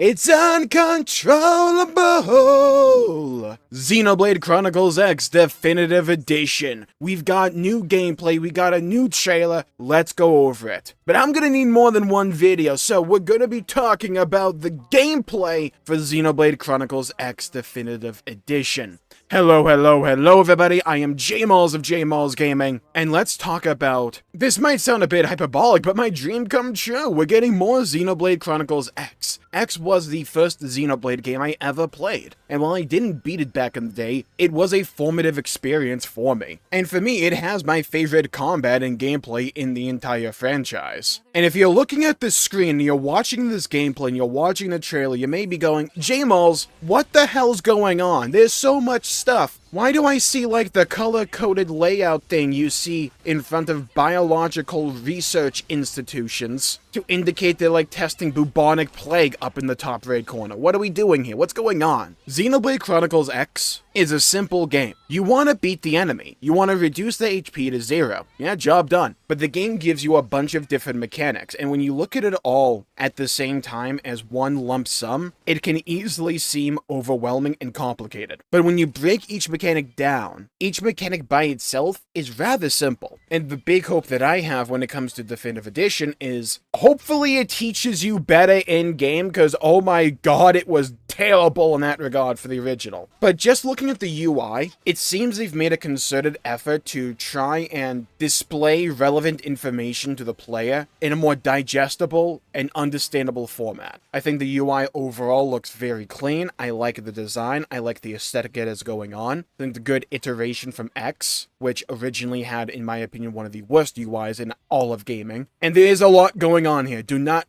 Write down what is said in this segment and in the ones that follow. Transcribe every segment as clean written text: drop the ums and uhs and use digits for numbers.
It's uncontrollable! Xenoblade Chronicles X Definitive Edition. We've got new gameplay, we got a new trailer, let's go over it. But I'm gonna need more than one video, so we're gonna be talking about the gameplay for Xenoblade Chronicles X Definitive Edition. Hello everybody, I am Jmulls of Jmulls Gaming, and let's talk about... This might sound a bit hyperbolic, but my dream come true. We're getting more Xenoblade Chronicles X. X was the first Xenoblade game I ever played, and while I didn't beat it back in the day, it was a formative experience for me. And for me, it has my favorite combat and gameplay in the entire franchise. And if you're looking at this screen and you're watching this gameplay and you're watching the trailer, you may be going, Jmulls, what the hell's going on? There's so much stuff. Why do I see like the color-coded layout thing you see in front of biological research institutions to indicate they're like testing bubonic plague up in the top right corner? What are we doing here? What's going on? Xenoblade Chronicles X is a simple game. You want to beat the enemy. You want to reduce the HP to 0. Yeah, job done. But the game gives you a bunch of different mechanics, and when you look at it all at the same time as one lump sum, it can easily seem overwhelming and complicated. But when you break each mechanic down, each mechanic by itself is rather simple. And the big hope that I have when it comes to Definitive Edition is hopefully it teaches you better in-game, because oh my god, it was terrible in that regard for the original. But just looking at the UI, it seems they've made a concerted effort to try and display relevant information to the player in a more digestible and understandable format. I think the UI overall looks very clean. I like the design. I like the aesthetic it is going on. I think the good iteration from X, which originally had, in my opinion, one of the worst UIs in all of gaming. And there is a lot going on here. Do not,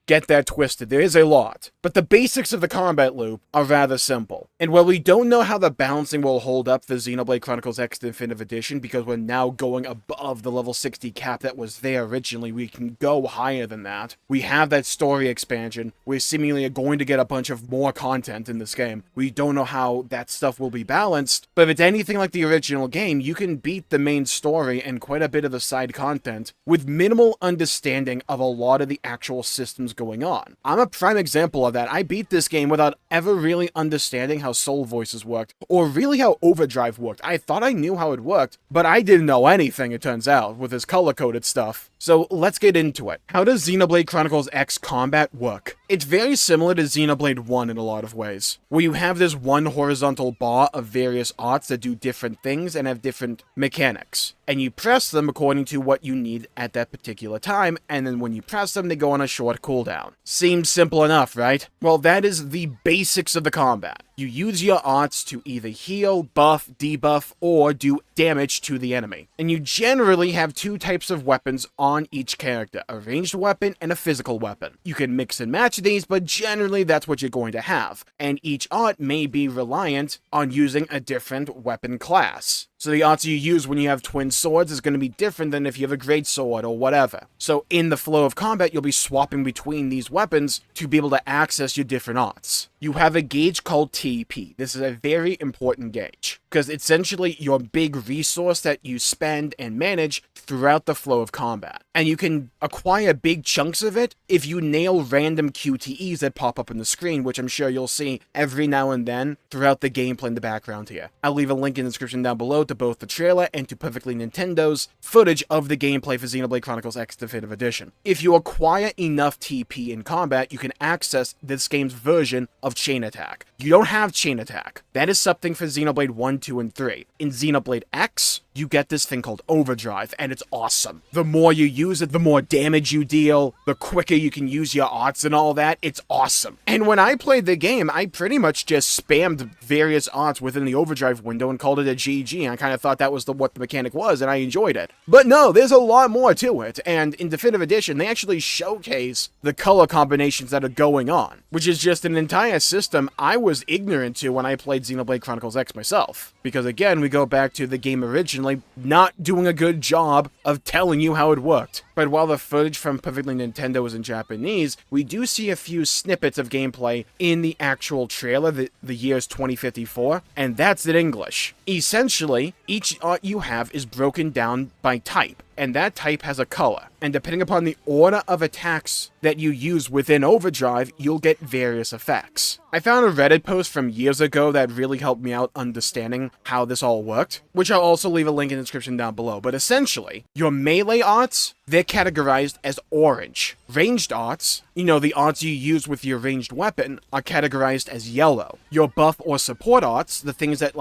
get that twisted. There is a lot. But the basics of the combat loop are rather simple. And while we don't know how the balancing will hold up for Xenoblade Chronicles X Definitive Edition, because we're now going above the level 60 cap that was there originally, we can go higher than that. We have that story expansion. We're seemingly going to get a bunch of more content in this game. We don't know how that stuff will be balanced, but if it's anything like the original game, you can beat the main story and quite a bit of the side content with minimal understanding of a lot of the actual systems going on. I'm a prime example of that. I beat this game without ever really understanding how soul voices worked, or really how Overdrive worked. I thought I knew how it worked, but I didn't know anything, it turns out, with this color-coded stuff. So let's get into it. How does Xenoblade Chronicles X combat work? It's very similar to Xenoblade 1 in a lot of ways, where you have this one horizontal bar of various arts that do different things and have different mechanics. And you press them according to what you need at that particular time, and then when you press them, they go on a short cooldown. Seems simple enough, right? Well, that is the basics of the combat. You use your arts to either heal, buff, debuff, or do damage to the enemy. And you generally have two types of weapons on each character, a ranged weapon and a physical weapon. You can mix and match these, but generally that's what you're going to have. And each art may be reliant on using a different weapon class. So the arts you use when you have twin swords is going to be different than if you have a great sword or whatever. So in the flow of combat, you'll be swapping between these weapons to be able to access your different arts. You have a gauge called TP. This is a very important gauge, because it's essentially your big resource that you spend and manage throughout the flow of combat. And you can acquire big chunks of it if you nail random QTEs that pop up on the screen, which I'm sure you'll see every now and then throughout the gameplay in the background here. I'll leave a link in the description down below to both the trailer and to Perfectly Nintendo's footage of the gameplay for Xenoblade Chronicles X Definitive Edition. If you acquire enough TP in combat, you can access this game's version of Chain Attack. You don't have Chain Attack. That is something for Xenoblade 1, 2, and 3. In Xenoblade X, you get this thing called Overdrive, and it's awesome. The more you use it, the more damage you deal, the quicker you can use your arts and all that. It's awesome. And when I played the game, I pretty much just spammed various arts within the Overdrive window and called it a GG. I kind of thought that was what the mechanic was, and I enjoyed it. But no, there's a lot more to it, and in Definitive Edition, they actually showcase the color combinations that are going on, which is just an entire system I was ignorant to when I played Xenoblade Chronicles X myself. Because again, we go back to the game originally not doing a good job of telling you how it worked. but while the footage from Perfectly Nintendo is in Japanese, we do see a few snippets of gameplay in the actual trailer, the year's 2054, and that's in English. Essentially, each art you have is broken down by type, and that type has a color. And depending upon the order of attacks that you use within Overdrive, you'll get various effects. I found a Reddit post from years ago that really helped me out understanding how this all worked, which I'll also leave a link in the description down below. But essentially, your melee arts, they're categorized as orange. Ranged arts, the arts you use with your ranged weapon, are categorized as yellow. Your buff or support arts, the things that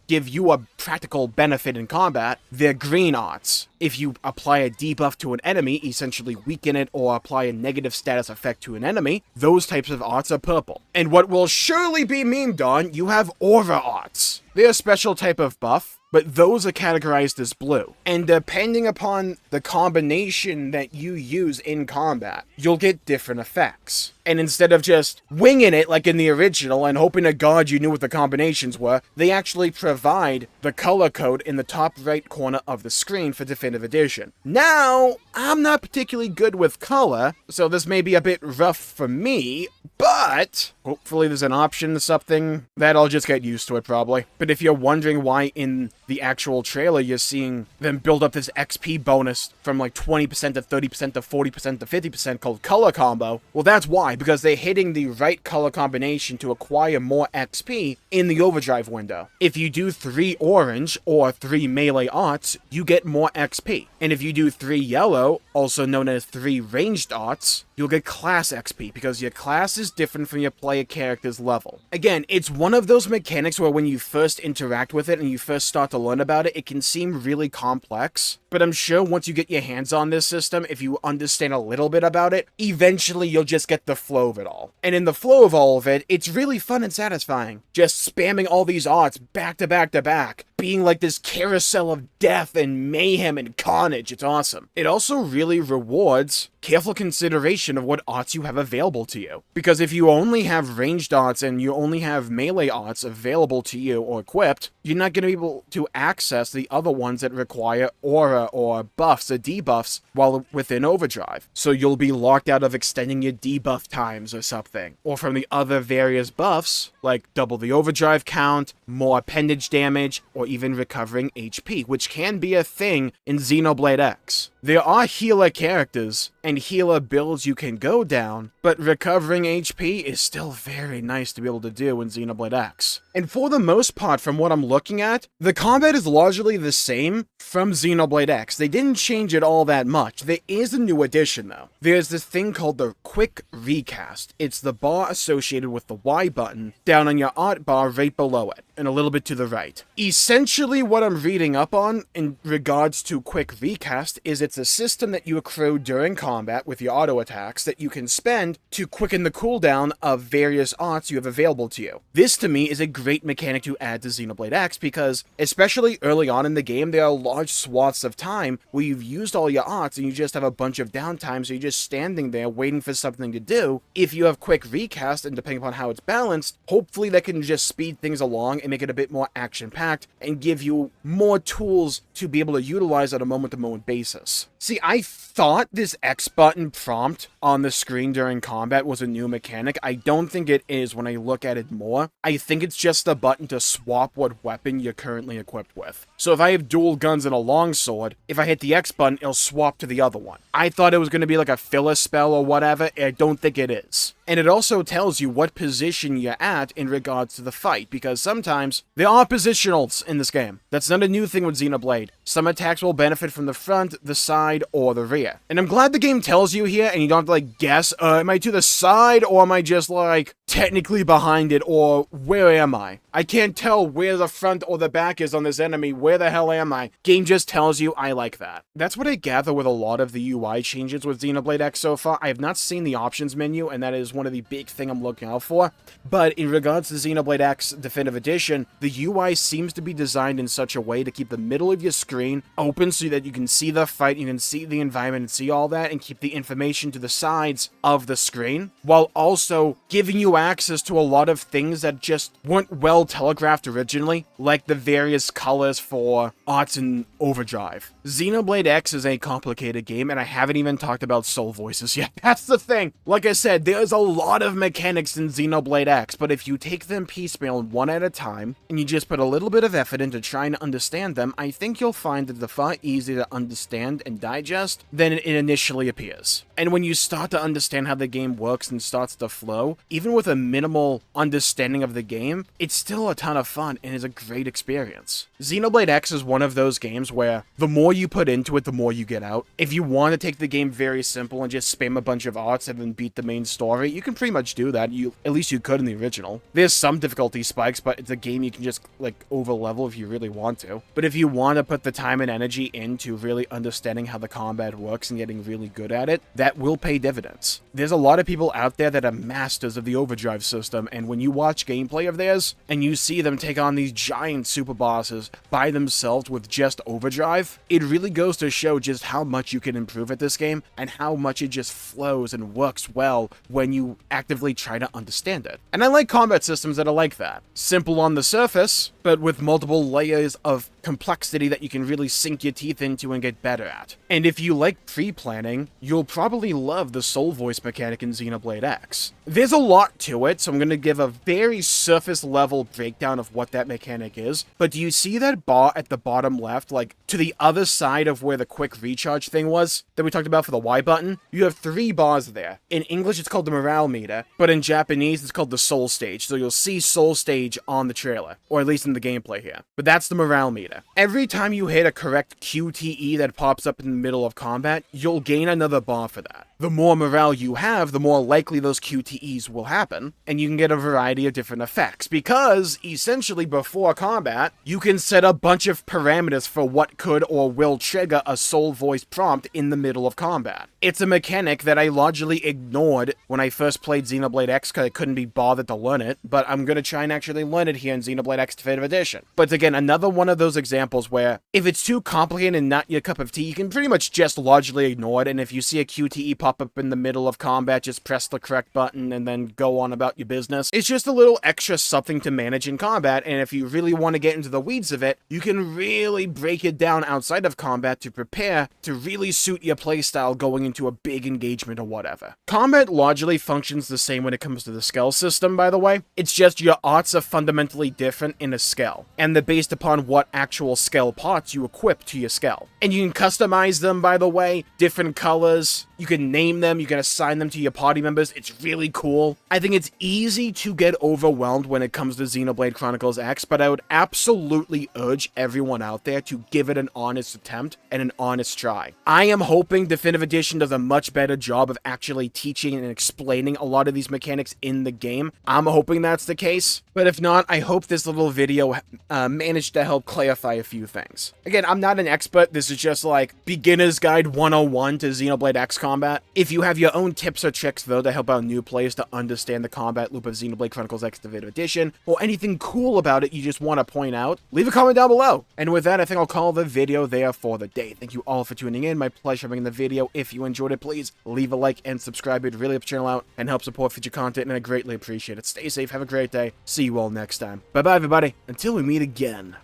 give you a practical benefit in combat, they're green arts. If you apply a debuff to an enemy, essentially weaken it or apply a negative status effect to an enemy, those types of arts are purple. And what will surely be memed on, you have aura arts. They're a special type of buff, but those are categorized as blue. And depending upon the combination that you use in combat, you'll get different effects. And instead of just winging it like in the original and hoping to God you knew what the combinations were, they actually provide the color code in the top right corner of the screen for Definitive Edition. Now, I'm not particularly good with color, so this may be a bit rough for me, but hopefully there's an option to something that I'll just get used to it probably. But if you're wondering why in the actual trailer you're seeing them build up this XP bonus from like 20% to 30% to 40% to 50% called color combo, well that's why, because they're hitting the right color combination to acquire more XP in the Overdrive window. If you do 3 orange or 3 melee arts, you get more XP. And if you do 3 yellow, also known as 3 ranged arts, you'll get class XP because your class is different from your player character's level. Again, it's one of those mechanics where when you first interact with it and you first start to learn about it, it can seem really complex, but I'm sure once you get your hands on this system, if you understand a little bit about it, eventually you'll just get the flow of it all. And in the flow of all of it, it's really fun and satisfying. Just spamming all these arts back to back to back, being like this carousel of death and mayhem and carnage. It's awesome. It also really rewards careful consideration of what arts you have available to you. Because if you only have ranged arts and you only have melee arts available to you or equipped, you're not going to be able to access the other ones that require aura or buffs or debuffs while within Overdrive. So you'll be locked out of extending your debuff times or something. Or from the other various buffs, like double the Overdrive count, more appendage damage, or even recovering HP, which can be a thing in Xenoblade X. There are healer characters and healer builds you can go down, but recovering HP is still very nice to be able to do in Xenoblade X. And for the most part, from what I'm looking at, the combat is largely the same from Xenoblade X. They didn't change it all that much. There is a new addition though. There's this thing called the Quick Recast. It's the bar associated with the Y button down on your art bar right below it, and a little bit to the right. Essentially what I'm reading up on in regards to Quick Recast is it's a system that you accrue during combat with your auto attacks that you can spend to quicken the cooldown of various arts you have available to you. This to me is a great mechanic to add to Xenoblade X because, especially early on in the game, there are large swaths of time where you've used all your arts and you just have a bunch of downtime, so you're just standing there waiting for something to do. If you have Quick Recast, and depending upon how it's balanced, hopefully that can just speed things along and make it a bit more action-packed and give you more tools to be able to utilize on a moment-to-moment basis. See, I thought this X button prompt on the screen during combat was a new mechanic. I don't think it is when I look at it more. I think it's just a button to swap what weapon you're currently equipped with. So if I have dual guns and a longsword, if I hit the X button, it'll swap to the other one. I thought it was going to be like a filler spell or whatever. I don't think it is. And it also tells you what position you're at in regards to the fight, because sometimes there are positionals in this game. That's not a new thing with Xenoblade. Some attacks will benefit from the front, the side, or the rear. And I'm glad the game tells you here, and you don't have to like guess, am I to the side, or am I just like technically behind it, or where am I? I can't tell where the front or the back is on this enemy. Where the hell am I? Game just tells you. I like that. That's what I gather with a lot of the UI changes with Xenoblade X so far. I have not seen the options menu, and that is one of the big thing I'm looking out for. But in regards to Xenoblade X Definitive Edition, the UI seems to be designed in such a way to keep the middle of your screen open so that you can see the fight, you can see the environment and see all that, and keep the information to the sides of the screen, while also giving you access to a lot of things that just weren't well telegraphed originally, like the various colors for arts in Overdrive. Xenoblade X is a complicated game, and I haven't even talked about soul voices yet. That's the thing. Like I said, there's a lot of mechanics in Xenoblade X, but if you take them piecemeal one at a time, and you just put a little bit of effort into trying to understand them, I think you'll find that they're far easier to understand and digest than it initially appears. And when you start to understand how the game works and starts to flow, even with a minimal understanding of the game, it's still a ton of fun and is a great experience. Xenoblade X is one of those games where the more you put into it, the more you get out. If you want to take the game very simple and just spam a bunch of arts and then beat the main story, you can pretty much do that. At least you could in the original. There's some difficulty spikes, but it's a game you can just like over level if you really want to. But if you want to put the time and energy into really understanding how the combat works and getting really good at it, that will pay dividends. There's a lot of people out there that are masters of the Overdrive system, and when you watch gameplay of theirs and you see them take on these giant super bosses by themselves with just Overdrive, it really goes to show just how much you can improve at this game and how much it just flows and works well when you actively try to understand it. And I like combat systems that are like that. Simple on the surface, but with multiple layers of complexity that you can really sink your teeth into and get better at. And if you like pre-planning, you'll probably love the soul voice mechanic in Xenoblade X. There's a lot to it, so I'm going to give a very surface level breakdown of what that mechanic is. But do you see that bar at the bottom left, like to the other side of where the quick recharge thing was that we talked about for the Y button? You have 3 bars there. In English it's called the morale meter, but in Japanese it's called the soul stage. So you'll see soul stage on the trailer, or at least in the gameplay here. But that's the morale meter. Every time you hit a correct QTE that pops up in the middle of combat, you'll gain another bar for that. The more morale you have, the more likely those QTEs will happen, and you can get a variety of different effects, because, essentially, before combat, you can set a bunch of parameters for what could or will trigger a soul voice prompt in the middle of combat. It's a mechanic that I largely ignored when I first played Xenoblade X because I couldn't be bothered to learn it, but I'm gonna try and actually learn it here in Xenoblade X Definitive Edition. But again, another one of those examples where, if it's too complicated and not your cup of tea, you can pretty much just largely ignore it, and if you see a QTE pop up in the middle of combat, just press the correct button and then go on about your business. It's just a little extra something to manage in combat, and if you really want to get into the weeds of it, you can really break it down outside of combat to prepare to really suit your playstyle going into a big engagement or whatever. Combat largely functions the same when it comes to the Skells system, by the way. It's just your arts are fundamentally different in a Skell, and they're based upon what actual Skell parts you equip to your Skell. And you can customize them, by the way, different colors, you can name them, you can assign them to your party members. It's really cool. I think it's easy to get overwhelmed when it comes to Xenoblade Chronicles X, but I would absolutely urge everyone out there to give it an honest attempt and an honest try. I am hoping Definitive Edition does a much better job of actually teaching and explaining a lot of these mechanics in the game. I'm hoping that's the case, but if not, I hope this little video managed to help clarify a few things. Again, I'm not an expert. This is just like Beginner's Guide 101 to Xenoblade X combat. If you have your own tips or tricks, though, to help out new players to understand the combat loop of Xenoblade Chronicles X Definitive Edition, or anything cool about it you just want to point out, leave a comment down below. And with that, I think I'll call the video there for the day. Thank you all for tuning in. My pleasure making the video. If you enjoyed it, please leave a like and subscribe. It'd really help the channel out and help support future content, and I greatly appreciate it. Stay safe, have a great day. See you all next time. Bye-bye, everybody. Until we meet again.